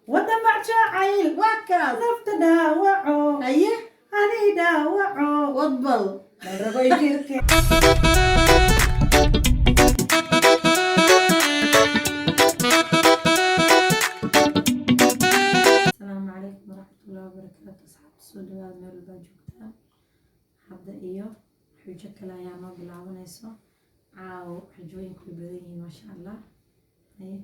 ودمع جعيل وكاس نفط داوعو هيه أني داوعو وضبل دربو يجيرك السلام عليكم ورحمة الله وبركاته أصحاب السوداء ميل باجوكتا حبدا إيو حوجة كلا ياما بلاونيسو عاو حجوين كل بدين ما شاء الله هي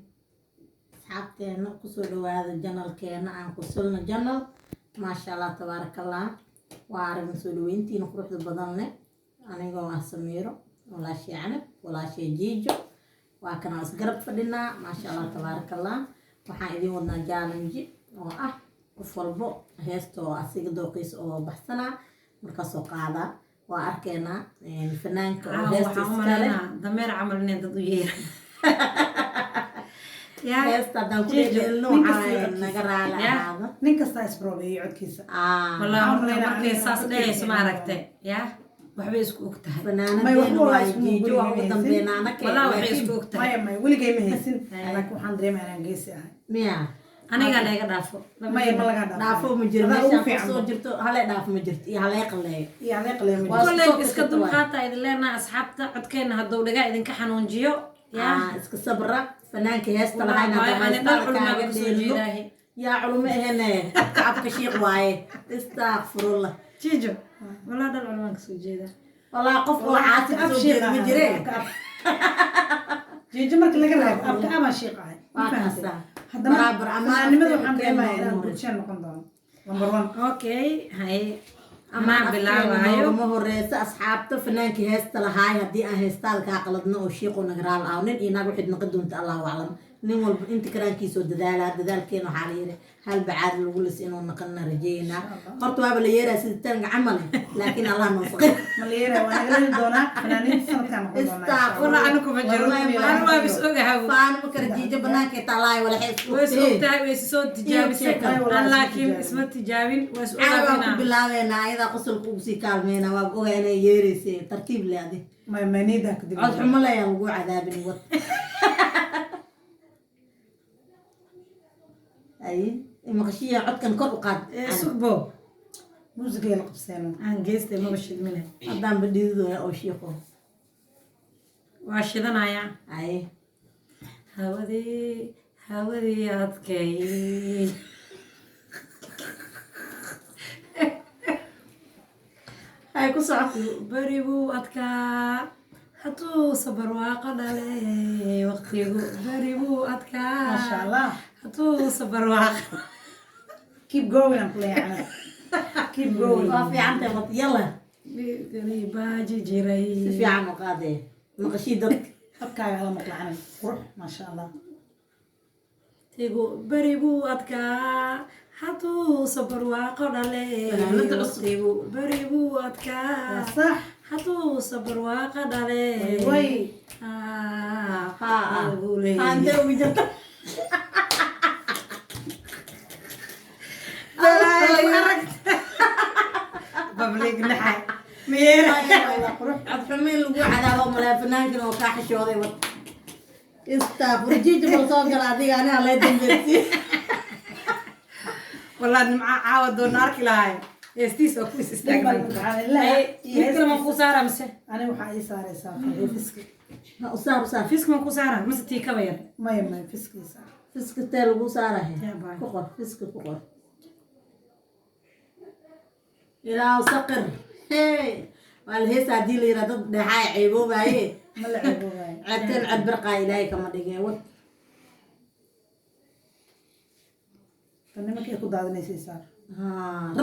asxaabteena kusoo dhawaada janalkeena aan ku sulno janal maasha allah tabaaraka allah waa aragna soo dhaweyntiina quruxda badan leh anigoo ah Samiiro walaashii Canab walaashii Jiijo waa kana isgarab fadhinaa maasha allah tabaaraka allah waxaan idin wadnaa challenge oo ah qof walbo heesto asiga dooqiis oo baxsana marka soo qaada waa arkeena fanaanka oo heesto iskale dameer camal inay dad u yeeran heesta hadaan ku dheelno waxaa naga raali ahaada nin kasta isbrobeeyay codkiisa والله markay saas dhayso ma aragtay yaa waxba isku ogtahay fanaanadeen waa Jiijo wax ugu dambeynaa anaka والله waxay isku ogtahay maya weligay ma haysin laakiin waxaan dareemaa inaan geesi ahay miya aniga laga dhaafo maya ma laga dhaafo ma jiro meesha soo jirto hale dhaaf ma jirto iyo hale qaleeyo iyo hale qaleeyo kulay iska dulqaata idin leenaa asxaabta codkeena haduu dhaga idinka xanuunjiyo yaa iska sabra fanaanka heesta lahayna yaa culumo ahene abka shiiq waaye astaghfirullah jiijo wala dal culumaan kasoo jeeda والله قف وعاتب سوجي مجري جيجي marka laga raabo abka ama shiiqahay waakasa hadana barabar amaanimada waxaan dareemayaa inaan bulshada noqon doono number 1 okay hay ama bilaabayo ma horeysa asxaabta fanaanka heesta lahaay hadii aan heestaalka qaladna oo shiiqo nagaraal ah nin inaag wixid noqon doonta Allah waclam nin walba inta karaankiisa dadaalkeena waxa la yiri hal bacaad lagu lis inuu noqon rajeyna qorto waaba la yeeraa sida tan camal laakiin Allah noo saqay ma la yeeraa waan galan doonaa fanaanin sanadkan noqon doonaa استغفر عنكم مجرد انا ما بسوقها فانا بكره جيجه بنانك طالعي ولا حس وسوقتها وسوق تجاوب لكن اسمه تجاوب وسوقها bilaabeyna ayada qosolku ugu sii kaalmeena waa ogaana yeerisay tartiib leeyahay ma niida ka dib cod xumo la lagu cadaabin wad ay maqashiya codkan kor u qaad suqbo muusiga la qabsano aan geestay ma bashid minay hadaan badhido oo shiiqo waa shidanaya ay hawadii adkay ay ku socoto bari buu adkaa hadduu sabar waaqa dhale waqtigu bari buu adkaa masha Allah hadduu sabar waaqa keep going and play keep going waa fiican tahay wad yalla baaji jiray si fiican u qaadee maqashii dad habkaaga la maqlacanay qurux masha Allah tigu bari buu adkaa hadduu sabar waaqa dhale waqtigu bari buu adkaa صح hadduu sabar waaqa dhale way ante ugu jirta public naxay meera qurux cod xumin lagu cadaabo malaafanaankina oo ka xishooday wad istaafur jiijo bal soo gala adiga aniga la dambeysay والله نمع عاود نارك لاي يستيس او كويس استقبل يمكن ما كوسارا مس انا waxa ay saaraysaa fiski usaar فيسك ما كوسارا مس تي كبير ma fiskiisa fiska teel lagu saarahay يا باي ku qor fiska ku qor ilaa saqir hey wal heesa hadii la yiraahdo dhaxay ceeboobaye ma la ceeboobay عدتين عد برقا إلهي كما دقي وط tanima kay ku daadanaysay saar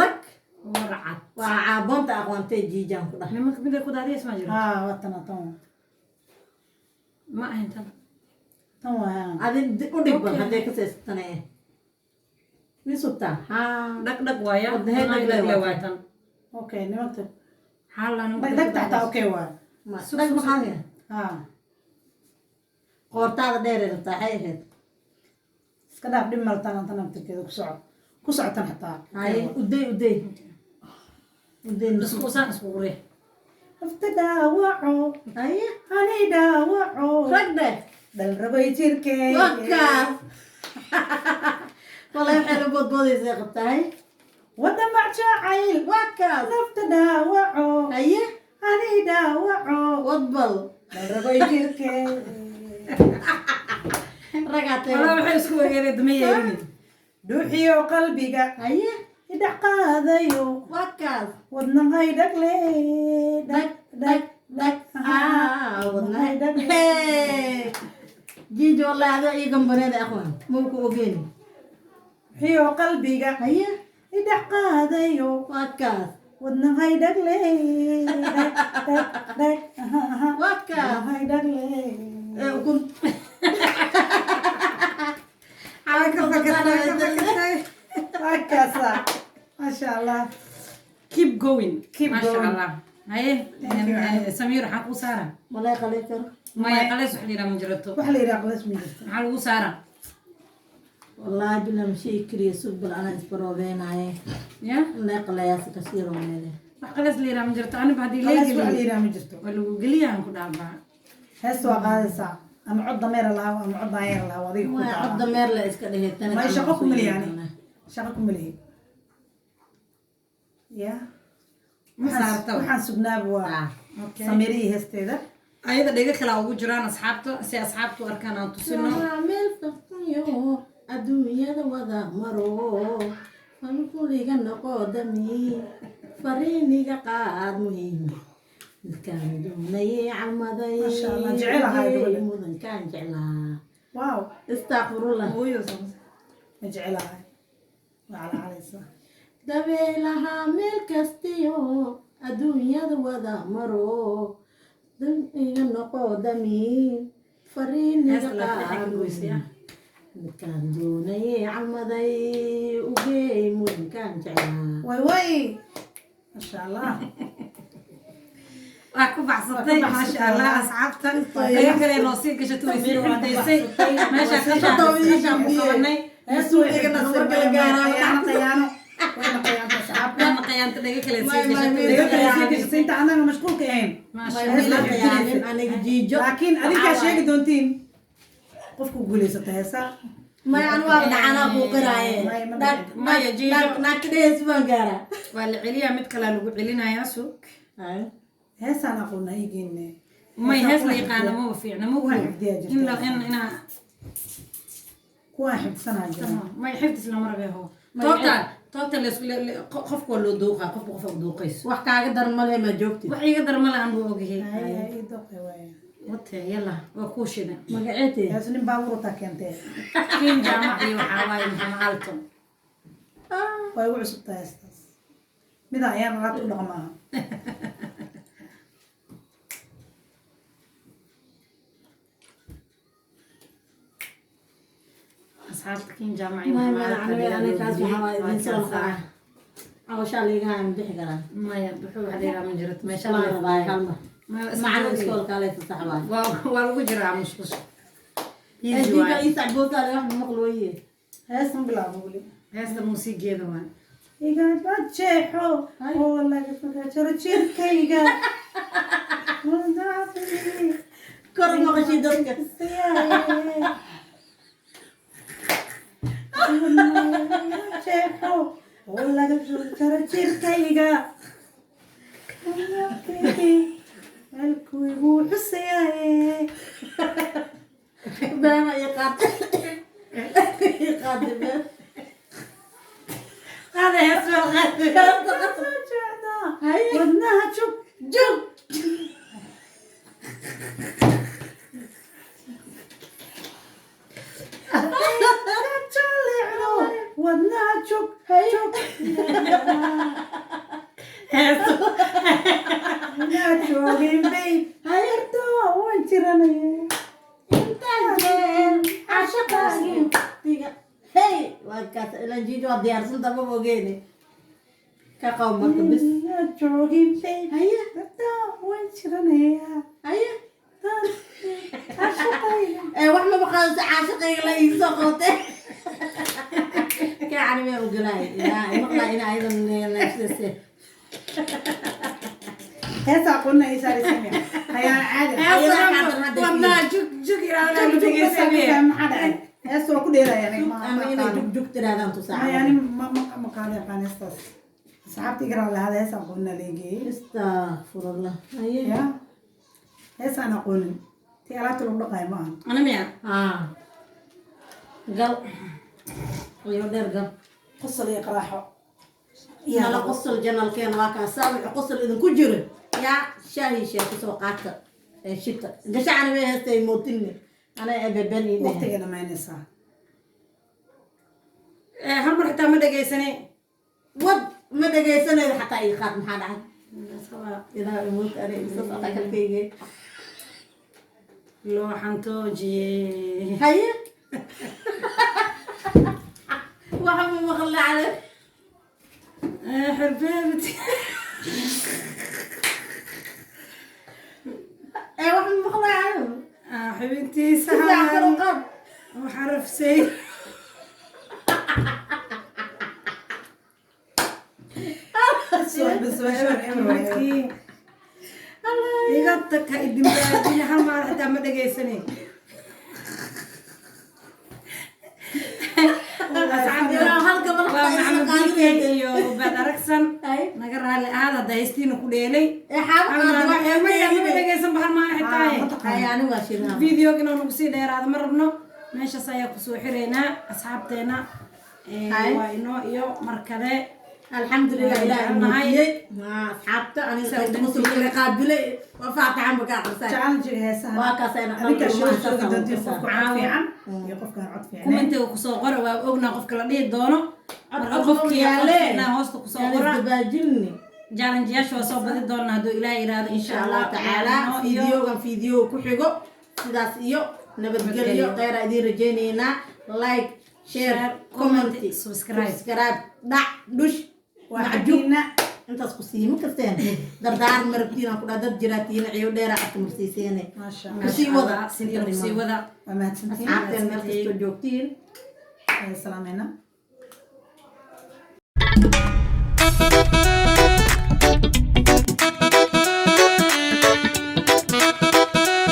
رك ورعت وعابونتا أقوانتي جيجان كده لما كبدا كود هذه اسمها جرا watana tan ما انت tan waa هذه أديك بل هذه كسيس تنايه نسوتا ها دق دق وايا ودهي دق دق دق وايتن okay nimanka حالا dag taxta okay waa ما دق مخانية ha قورتا دير رتاحي هيد iska dhaaf dhib maltan tan abtirkeeda ku socotan xataa هاي ودي بس كوسان اسبوعي afta dhaawaco هاي hani dhaawaco رك ده dal rabay jirkay وكاس والله boodboodaysa qabtahay wadamac jacayl waa kaas nafta dhaawaco haye ani dhaawaco wadbal dalragoy jirkee ragaatay wala waxay isku wegeereen dama yeerin dhuuxiyo qalbiga haye idhac qaadayo waa kaas wadnahay dhagle dhag dhag dhag wadnahay dhag jiijo laada iyo gambaneeda aqoon mawku ogeeni dhuuxiyo qalbiga haye idhac qaadayo waa kaas wadnahay dhagle dhag waa kaas wadnahay dhagle ukun Makasa. Masha Allah. keep going Keep masha going. Allah haye Samir waxaan ku saara malay qalay karo maya qaleys wax liira ma jirato Wax la yiraahdo qalaas ma jirto. maxaa lagu saara والله بلا مشي كريه سوق انا اسبروبين هاي ya لا قلاياس كثير ومنه wax qaleys liira ma jirto aniba haddii Qalaas wax la leegeli yiraahdo ma jirto. waa lagu geliyaan ku dhaabaa Hees waa qaadaysaa. Ama cod dameer lahaa ama cod daanyeer lahaa adiga ku ما taala. عبد مير لا اسك دهيتنا Ma shaqo ku miliyani. Shaqo ku miliyi. Ya. ma saarta Waxaan sugnaaba waa okay Samirii heesteeda. ayada dhiga kale ugu jiraan asxaabta si asxaabtu arkaan aan tusino عامل فقيو الدنيا وذا مرو فنقولي نقدمي فريني قاد مهم كان دوني عمدي ما شاء الله، جعلها هاي قبل. مدن كان جعلها Wow. استغفر الله hooyo نجعلها. وعلى عليسا. dabeelaha meel kastiyo adduunyada wada maro damiga noqo damiin fariiniga qaadgoysya midkaan doonayay camaday ugeey mudankaan jeclaa Way way. ما شاء الله. waa ku baxsatay maasha Allah asxaabta dhiga kale noo sii gashato way sii wadaysay meesha ka qabanay suuqigana marka la gaaraayo Qayaano. Wayna qayaanta asxaabta. dana qayaanta dhiga kale sii May- gashato may- Dhiga kale sii gashay inta anaga mashquulka ahayn. maasha Hees la Allah qiyaasin. aniga jiijo Laakiin adinkaa sheegi doontiin qofku guulaysata heesaa. may an waa dhacanaa kuu qiraaye Maya, jiijo. naagtadhees baan gaaraa waa la celiyaa mid kale lagu celinayaa suuq Heesaan aqoona igiinne. may hees la yaqaano ma fiicna ma Waa xifdiyaa jirta. in la ina Kuwaan xifdisanaa jira. may xifdis lama rabeeho total qofku waa loo dooqaa qofku qof dooqayso wax kaaga daran male ma joogtid wax iga darma la aan buu ogahay Ay ay doqe waay. wate yalla waa kuu shida magaceetee Hees nin baabuur taa keentay. kiin jaamac iyo waxaa waaye maxamed alton Way ugu cusub tahay heestaas. Mida ayaan alaabta u dhaqmaa. asxaabta kiin jaamac iyo ما maxamed أنا alton كاس محاوي إنسان القاعة أو شال يجا عم بيحكي كلام maya wuxuu wax dheeraa ma jirto meesha الله la يرضى كلمة ma معنا سكول كالي في الصحبان waa lagu jiraa musqusha هذيك يسع بوتا اللي واحد مقلوية Heestan bilaabo weli. heesta muusigeeda waa Iga bajeexo oo laga jaro jirkayga. كرة ما قشي دتك Jeexo oo laga jaro jirkayga. Halkuu igu xusayaye. بنا يقات يقات بنا هذا يسوى wadnaha jug jug jalicdo wadnaha jug jug wadnaha joogin bay hayarto waan jiranaya هاي وكاس إلى جيجو ديار سلطة ما بوجيني كقوم مكبس wadnaha joogin bay هيا hayarto waan jiranaya هيا cashaqayga إيه وإحنا بقى عاشقي لا يسقطه كأني ما أقولي لا مقلا إنا أيضا نفس heesaa qonna ay saarisamee hayaan caadi wadnaha jug jug ilaa la dhegeysanaya maxaa dhacay heesta waa ku dheeraya ama inay jugjug tiraadaan tusaa yani ma qaada yaqaan heestaas asxaabta igaraa lahada heesaan qolina leegeeyey astaghfirullah aye ya heesaan aqoonin tii alaabta lagu dhaqayo ma aha أنا ميا gal iyo dheer gal qosol iyo qaraaxo nala qosol janalkeena waa kaa saawic qosol idinku jiro yaa shaahi sheeko soo qaata shita gashacani way heestay mootinni ana ebebeni waqtiga dhamaynaysaa هل مرة حتى ما دقيسني wad ma dhagaysanaydo xataa ii qaad maxaa dhacay ilaa imulka ana isas aqalkayga لو حنتوجي haye waxa mu maqla cale حربيبتي waxa mu maqla cale حبيبتي sidaa kalo سهل qaad وحرف سيد بس حبيبتي يقطك الدمبادين هل ما حتى ما دقيسني halka ومحمد بيكي وبعد رقصن ay نقرأ هذا دايستين كوديلي xaabada ما دقيسن بحر ما حتى ay ani waa shirnaa فيديو كنا نقصي دير هذا مربنا ماشي سايا كسو حرينا أصحابتنا وإنه يو مركزة alxamdulilah ilaahay muujiyey asxaabta aniga qaybta musulka qaabilay waa faataxan baka aqrisay challenge heesaha waa kaas ayna adinka qalbiga soo maanta doontii sameeyay qofka cod fiican iyo qofka cod fiican كومنتي وكسو قرأ وأقنا قف كلا ديه دونه قف كيالي نا هوست كسو قرأ dabaajinni جالن جياش وصوب بدي دونه هدو إلهي إرادة إن شاء الله tacaala fiidiyogan fiidiyo ku xigo sidaas iyo nabadgelyo khayr idin rajaynaynaa like share comment subscribe dhac dhush وحجينا intaas ku siima kasteen dardaar marabtiina ku dad jiraatiina ciyo dheera ka marsiiseene ما شاء kusii الله wada سنتين كسي وذا وما تنتين asxaabteen meel kastoo joogtiin سلامينا